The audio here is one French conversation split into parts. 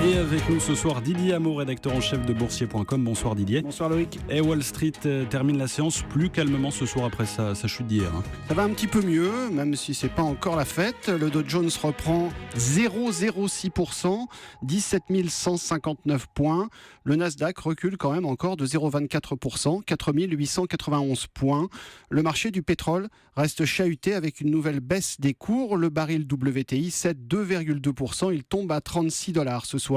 Et avec nous ce soir, Didier Hameau, rédacteur en chef de boursier.com. Bonsoir Didier. Bonsoir Loïc. Et Wall Street termine la séance plus calmement ce soir après sa chute d'hier. Ça va un petit peu mieux, même si c'est pas encore la fête. Le Dow Jones reprend 0,06%, 17 159 points. Le Nasdaq recule quand même encore de 0,24%, 4 891 points. Le marché du pétrole reste chahuté avec une nouvelle baisse des cours. Le baril WTI cède 2,2%, il tombe à $36 ce soir.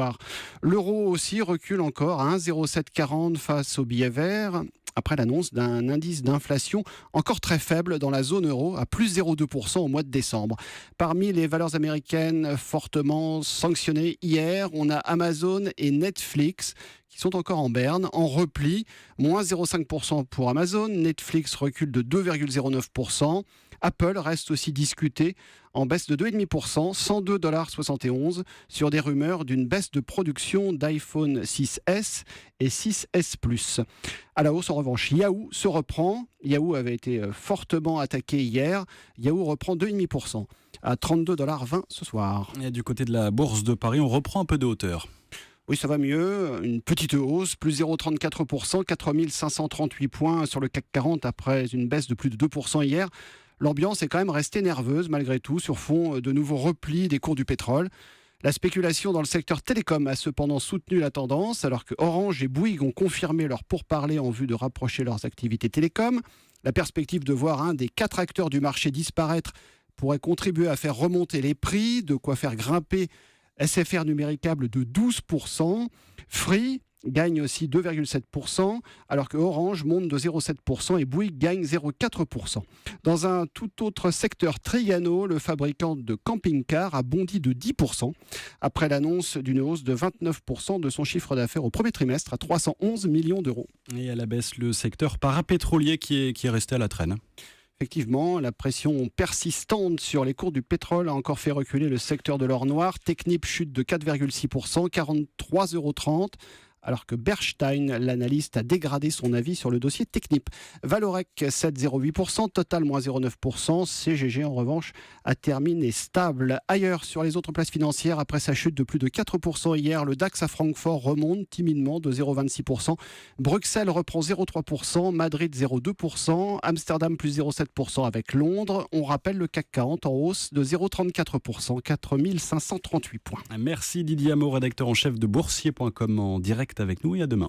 L'euro aussi recule encore à 1,0740 face au billet vert, après l'annonce d'un indice d'inflation encore très faible dans la zone euro, à plus 0,2% au mois de décembre. Parmi les valeurs américaines fortement sanctionnées hier, on a Amazon et Netflix qui sont encore en berne, en repli, moins 0,5% pour Amazon, Netflix recule de 2,09%, Apple reste aussi discuté en baisse de 2,5%, $102,71 sur des rumeurs d'une baisse de production d'iPhone 6S et 6S Plus. À la hausse en revanche, Yahoo se reprend. Yahoo avait été fortement attaqué hier. Yahoo reprend 2,5% à $32,20 ce soir. Et du côté de la bourse de Paris, on reprend un peu de hauteur. Oui, ça va mieux. Une petite hausse, plus 0,34%, 4 538 points sur le CAC 40 après une baisse de plus de 2% hier. L'ambiance est quand même restée nerveuse malgré tout sur fond de nouveaux replis des cours du pétrole. La spéculation dans le secteur télécom a cependant soutenu la tendance, alors que Orange et Bouygues ont confirmé leur pourparlers en vue de rapprocher leurs activités télécom. La perspective de voir un des 4 acteurs du marché disparaître pourrait contribuer à faire remonter les prix, de quoi faire grimper SFR Numéricable de 12%. Free gagne aussi 2,7%, alors que Orange monte de 0,7% et Bouygues gagne 0,4%. Dans un tout autre secteur, Trigano, le fabricant de camping-cars, a bondi de 10%, après l'annonce d'une hausse de 29% de son chiffre d'affaires au premier trimestre à 311 millions d'euros. Et à la baisse, le secteur parapétrolier qui est resté à la traîne. Effectivement, la pression persistante sur les cours du pétrole a encore fait reculer le secteur de l'or noir. Technip chute de 4,6%, 43,30 €, alors que Bernstein, l'analyste, a dégradé son avis sur le dossier Technip. Valorec 7,08%, Total moins 0,9%, CGG en revanche a terminé stable. Ailleurs, sur les autres places financières, après sa chute de plus de 4% hier, le DAX à Francfort remonte timidement de 0,26%. Bruxelles reprend 0,3%, Madrid 0,2%, Amsterdam plus 0,7% avec Londres. On rappelle le CAC 40 en hausse de 0,34%, 4 538 points. Merci Didier Hameau, rédacteur en chef de boursier.com en direct avec nous, et à demain.